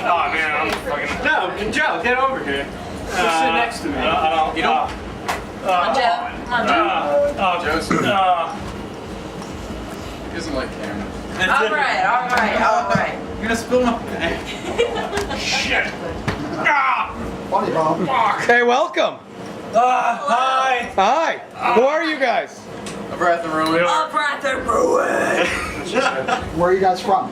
Oh man, I'm fucking. No, Joe, get over here. Sit next to me. You don't. Come on, Joe. Come on, Joe. Joseph. He doesn't like cameras. All right. You're gonna spill my. Shit. Funny, Bob. Hey, welcome. Hi. Hi. Who are you guys? A breath of ruin. Up right there, Bruin. Where are you guys from?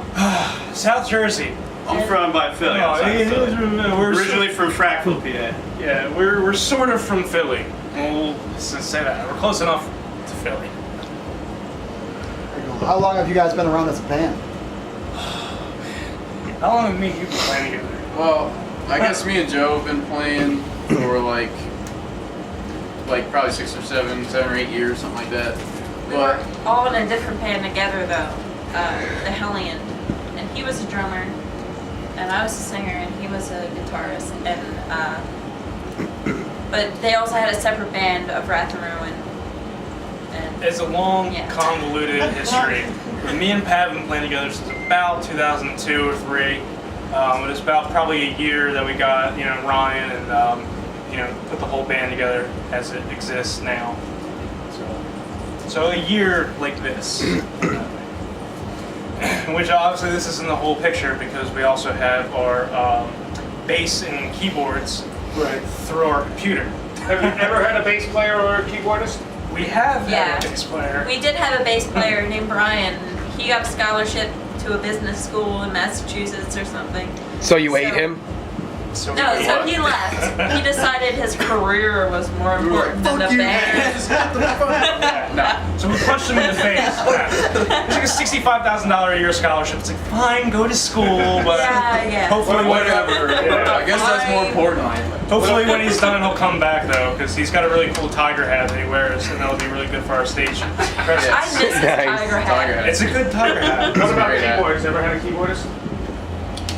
South Jersey. I'm from by Philly. We're Originally from Frackville, PA. Yeah, we're sort of from Philly. We'll say that. We're close enough to Philly. How long have you guys been around as a band? How long have me and you been playing together? Well, I guess me and Joe have been playing for like probably 6 or 7 or 8 years, something like that. We were all in a different band together, though. The Hellion, and he was a drummer, and I was a singer, and he was a guitarist, and but they also had a separate band of Wrath and Ruin. And It's a long, Yeah. convoluted history. Me and Pat have been playing together since about 2002 or 3. It was about probably a year that we got, Ryan and, put the whole band together as it exists now. So a year like this. Which obviously this isn't the whole picture because we also have our bass and keyboards through our computer. Have you ever had a bass player or a keyboardist? We have Yeah. had a bass player. we did have a bass player named Brian. He got a scholarship to a business school in Massachusetts or something. So you ate him? So No, so he left. He decided his career was more important than the band. So we punched him in the face. It's like a $65,000 a year scholarship. It's like, fine, go to school, but Yeah. hopefully, Whatever. Yeah. I guess that's more important. hopefully when he's done, he'll come back though, because he's got a really cool tiger hat that he wears, and that'll be really good for our stage. I miss his Nice. tiger hat. Tiger hat. It's a good tiger hat. What about Great hat. keyboards? Ever had a keyboardist?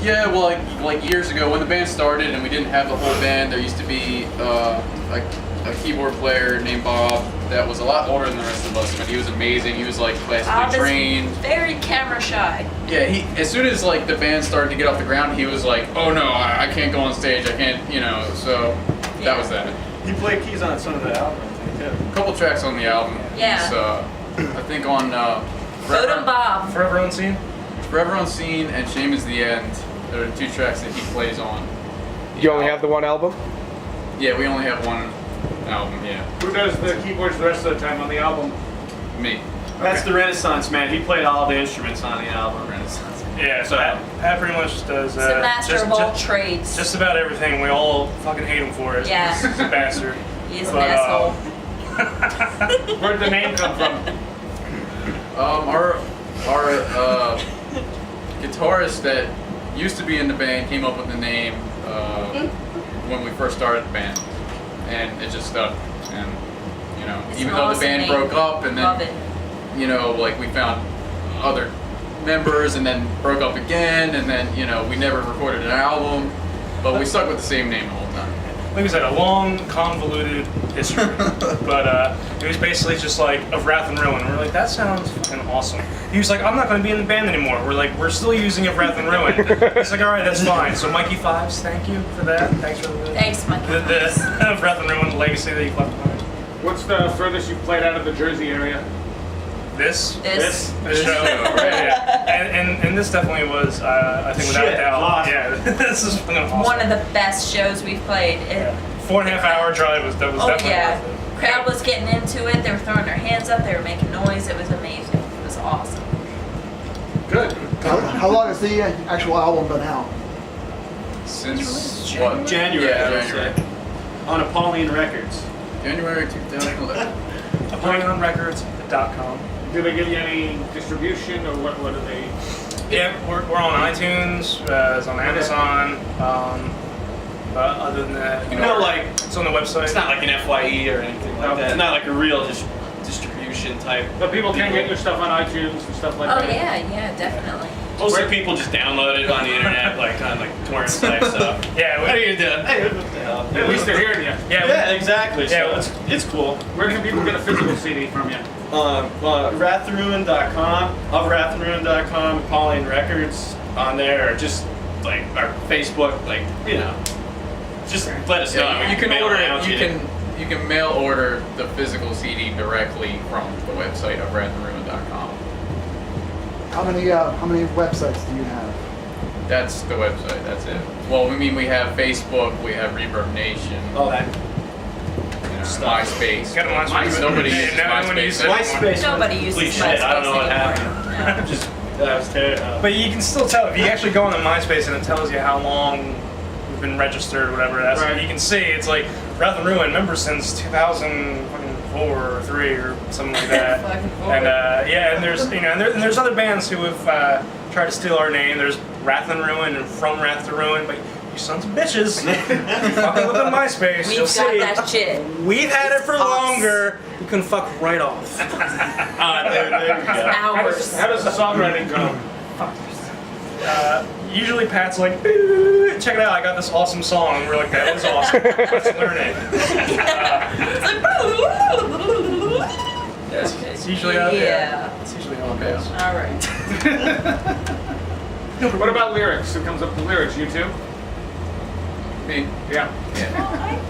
Yeah, well, like years ago when the band started and we didn't have the whole band, there used to be a keyboard player named Bob that was a lot older than the rest of us, but he was amazing. He was like Bob classically is trained. very camera shy. Yeah, he as soon as like the band started to get off the ground, he was like, "Oh no, I can't go on stage. I can't," So that was that. You played keys on some of the album, too. A couple tracks on the album. Yeah. He's, I think on Photo Bob. Forever Unseen? Forever Unseen and Shame Is the End. There are 2 tracks that he plays on. You only have the one album? Yeah, we only have one album. Yeah, Who does the keyboards the rest of the time on the album? me. That's the Renaissance man. He played all the instruments on the album. Renaissance. Yeah, so Pat pretty much does He's a master of all trades. just about everything. We all fucking hate him for it. Yeah. He's a bastard. He is an But, asshole. Where'd the name come from? Our guitarist that used to be in the band came up with the name when we first started the band, and it just stuck. And It's even an though the awesome band name. broke up, and Love then it. like we found other members, and then broke up again, and then we never recorded an album, but we stuck with the same name the whole time. Like I said, a long, convoluted history. But it was basically just like of Wrath and Ruin. We're like, that sounds fucking awesome. He was like, I'm not going to be in the band anymore. We're like, we're still using Of Wrath and Ruin. He's like, all right, that's fine. So Mikey Fives, thank you for that. Thanks for Thanks, Mike. the Of Wrath and Ruin legacy that you've left behind. What's the furthest you've played out of the Jersey area? This This. show, yeah. And this definitely was, I think, without a Shit, doubt. awesome. Yeah, this is fucking awesome. One of the best shows we've played. Yeah. 4.5 hour drive was Oh definitely yeah. worth it. Crowd was getting into it. They were throwing their hands up. They were making noise. It was amazing. It was awesome. Good. How long has the actual album been out? Since January? what? January, Yeah, I would January. say. On Apolline Records. January 2011. ApollyonRecords.com. Do they give you any distribution, or what do they? Yeah, we're on iTunes, it's on Amazon. Other than that, it's on the website. It's not like an FYE or anything like that. It's not like a real distribution type. But people can get your stuff on iTunes and stuff like Oh that. yeah, definitely. Most of the people just download it on the internet, like kind of like torrents type stuff. Yeah, What are you doing? Hey, what the hell? At least they're hearing you. Yeah, exactly. Yeah, So it's cool. Where can people get a physical CD from you? Wrathruin.com, ofwrathruin.com, Pauline Records on there, or just like our Facebook, like just let us know. Yeah, you can Mail order it out it. to You can mail order the physical CD directly from the website of wrathandruin.com. How many websites do you have? That's the website. That's it. Well, I mean, we have Facebook, we have Reverb Nation, Oh, that MySpace. Got a MySpace. Nobody Yeah, uses no one MySpace. uses it. MySpace. Nobody uses Complete MySpace shit. I don't know what anymore. happened. Just that was terrible. But you can still tell if you actually go on the MySpace and it tells you how long you've been registered or whatever. That's Right. you can see. It's like Wrath and Ruin, member since 2004 or 3 or something like that. Fucking And and there's and there's other bands who have tried to steal our name. There's Wrath and Ruin and From Wrath to Ruin, but you sons of bitches, fucking look on MySpace, you'll We've got see. that shit. We've had it for Us. longer. You can fuck right off. There we go. Hours. How does the songwriting go? Usually Pat's like, "Ooh, check it out, I got this awesome song." And we're like, that was awesome. Let's learn it. It's usually out there. Yeah. It's usually how it goes. All right. What about lyrics? Who comes up with lyrics? You too? Me. Yeah.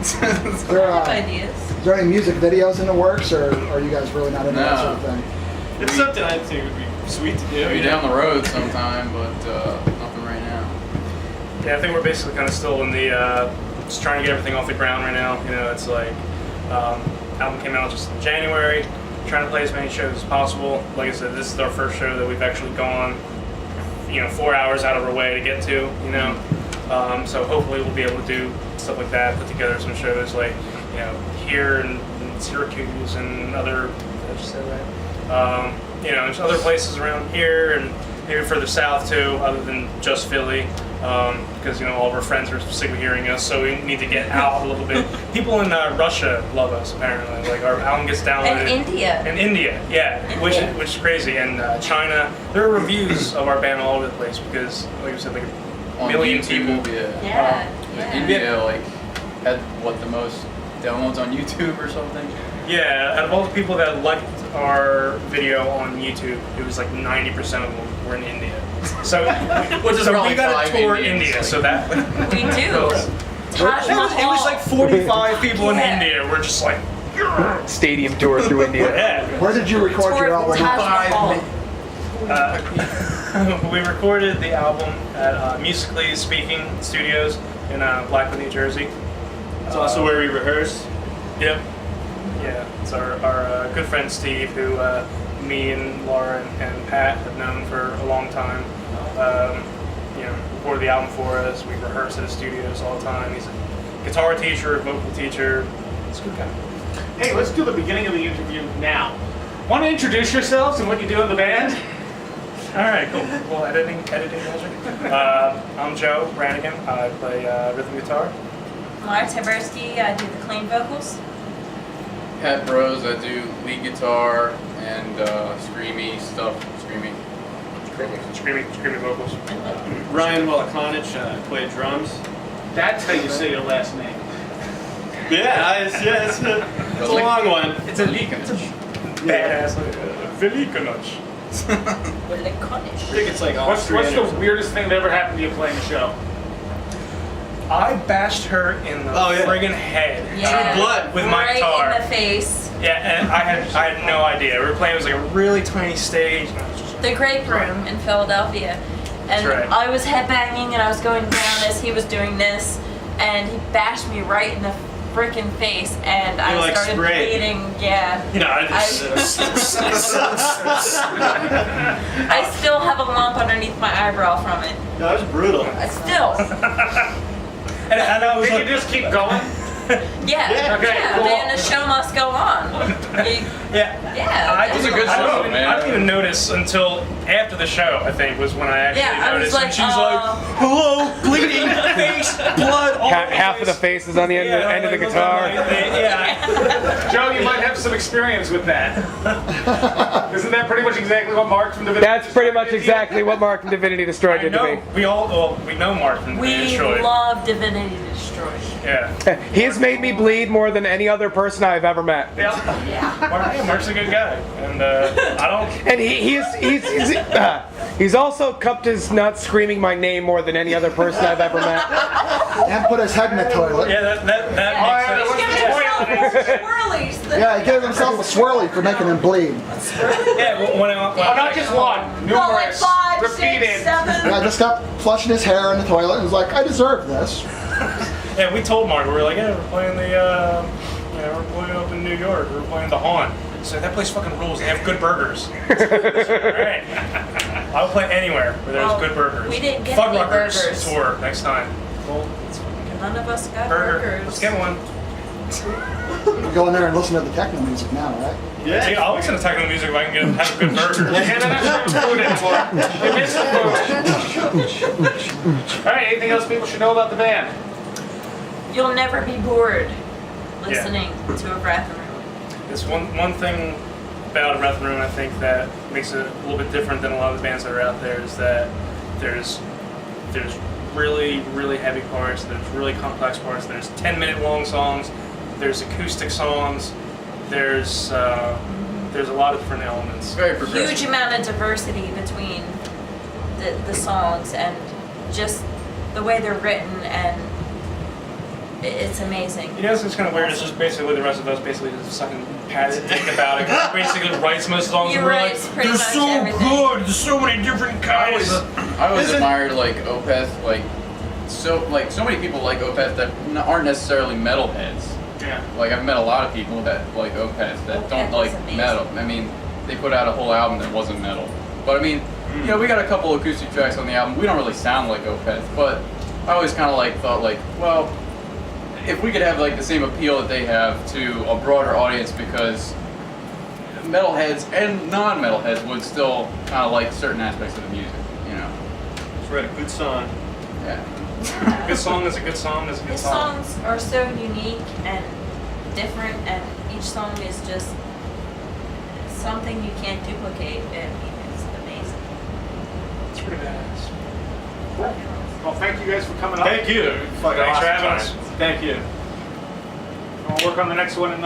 Is there, I have ideas. is there any music videos in the works, or are you guys really not into that No. sort of thing? It's something I think would be sweet to do. Maybe down the road sometime, but nothing right now. Yeah, I think we're basically kind of still in the, just trying to get everything off the ground right now. You know, it's like, album came out just in January, trying to play as many shows as possible. Like I said, this is our first show that we've actually gone, 4 hours out of our way to get to, So hopefully we'll be able to do stuff like that, put together some shows like, here in Syracuse and other, did I just say that? There's other places around here and maybe further south too, other than just Philly, because all of our friends are sick of hearing us, so we need to get out a little bit. People in Russia love us apparently. Like our album gets downloaded. And India. In India, yeah, which is crazy. And China, there are reviews of our band all over the place because, like I said, like a On million YouTube, people. Yeah. Yeah. India had the most downloads on YouTube or something. Yeah, out of all the people that liked our video on YouTube, it was like 90% of them were in India. So, Which is so probably we got to 5 tour Indians, India. like- So that We do. Taj it was like Mahal. 45 people in Yeah. India. We're just like, Stadium tour through India. yeah. Where did you record Toured your with album? Taj Mahal. We recorded the album at Musically Speaking Studios in Blackwood, New Jersey. It's also where we rehearse. Yep. Yeah, it's our good friend Steve, who me and Laura and Pat have known for a long time. Recorded the album for us. We rehearse at his studios all the time. He's a guitar teacher, vocal teacher. He's a good guy. Hey, let's do the beginning of the interview now. Want to introduce yourselves and what you do in the band? All right, cool. Well, editing magic. I'm Joe Brannigan. I play rhythm guitar. Mara Taberski, I do the clean vocals. Pat Rose, I do lead guitar and screamy stuff. Screaming vocals. Ryan Walakonich, played drums. That's how you say your last name. Yeah, it's a long one. It's a badass. Velikonich. With the I Cornish. think it's like What's Austrian. the weirdest thing that ever happened to you playing a show? I bashed her in the Oh, yeah. friggin' head. Yeah. blood with my right guitar. in the face. Yeah, and I had no idea. We were playing. It was like a really tiny stage. And I was just, The Grape Room in Philadelphia. And right. I was headbanging and I was going down as he was doing this, and he bashed me right in the freaking face, and I like started sprayed. bleeding. Yeah. no, I I still have a lump underneath my eyebrow from it. No, it was brutal. Still. and I was Did like, you just keep going? Yeah. Yeah, okay, Yeah, cool. man, the show must go on. yeah. Yeah. I It was a didn't- good I show, didn't, man. I didn't even notice until after the show, I think, was when I actually Yeah, I was noticed. like, and she's like, hello, bleeding, face, blood, all over Half of the place. face is on the end of the like, guitar. Yeah. Joe, you might have some experience with that. Isn't that pretty much exactly what Mark from Divinity That's pretty much did to you? exactly what Mark and Divinity Destroyed I did to know, me. we know Mark from We Detroit. love Divinity Destroyed. Yeah. He has made me bleed more than any other person I've ever met. Yeah. Yeah. Mark's a good guy. And I don't. And he's He's also cupped his nuts screaming my name more than any other person I've ever met. And put his head in the toilet. Yeah, that He's makes giving sense. himself swirlies. Yeah, he gave himself a swirly for making him bleed. Yeah, when Oh, not just one. Well, like Numerous. 5, 6, Repeated. 7. Yeah, I just got flushing his hair in the toilet and was like, I deserve this. Yeah, we told Mark, we were like, yeah, we're playing we're playing up in New York. We're playing the Haunt. So that place fucking rules. They have good burgers. Alright. I'll play anywhere where there's Well, good burgers. we didn't get any Fuddruckers burgers. tour next time. Well, it's fucking None of us got burger. burgers. Let's get one. You go in there and listen to the techno music now, right? See, I'll listen to techno music if I can have a good burger. Yeah, they're not serving food anymore. They miss the food. All right, anything else people should know about the band? You'll never be bored listening to a breath room. It's one thing about a Breath Room, I think, that makes it a little bit different than a lot of the bands that are out there, is that there's really, really heavy parts, there's really complex parts, there's 10-minute long songs, there's acoustic songs, there's a lot of different elements. Very progressive. Huge amount of diversity between the songs and just the way they're written, and it's amazing. You know, it's kind of weird. It's just basically the rest of us basically just fucking pat it, think about it. 'Cause basically writes most songs. He and we're writes like, pretty they're much so everything. good. There's so many different kinds. I always admired like Opeth, so many people like Opeth that aren't necessarily metalheads. Yeah. Like I've met a lot of people that like Opeth that don't Opeth like is amazing. metal. I mean, they put out a whole album that wasn't metal. But I mean, you know, we got a couple acoustic tracks on the album. We don't really sound like Opeth, but I always kind of thought well, if we could have like the same appeal that they have to a broader audience, because metalheads and non-metalheads would still kind of like certain aspects of the music, you know. Let's write a good song. Yeah. Good song is a good song is a good His song. songs are so unique and different, and each song is just something you can't duplicate, and it's amazing. It's pretty badass. Well, thank you guys for coming up. Thank you. Fucking Thanks for awesome having time. us. Thank you. We'll work on the next one in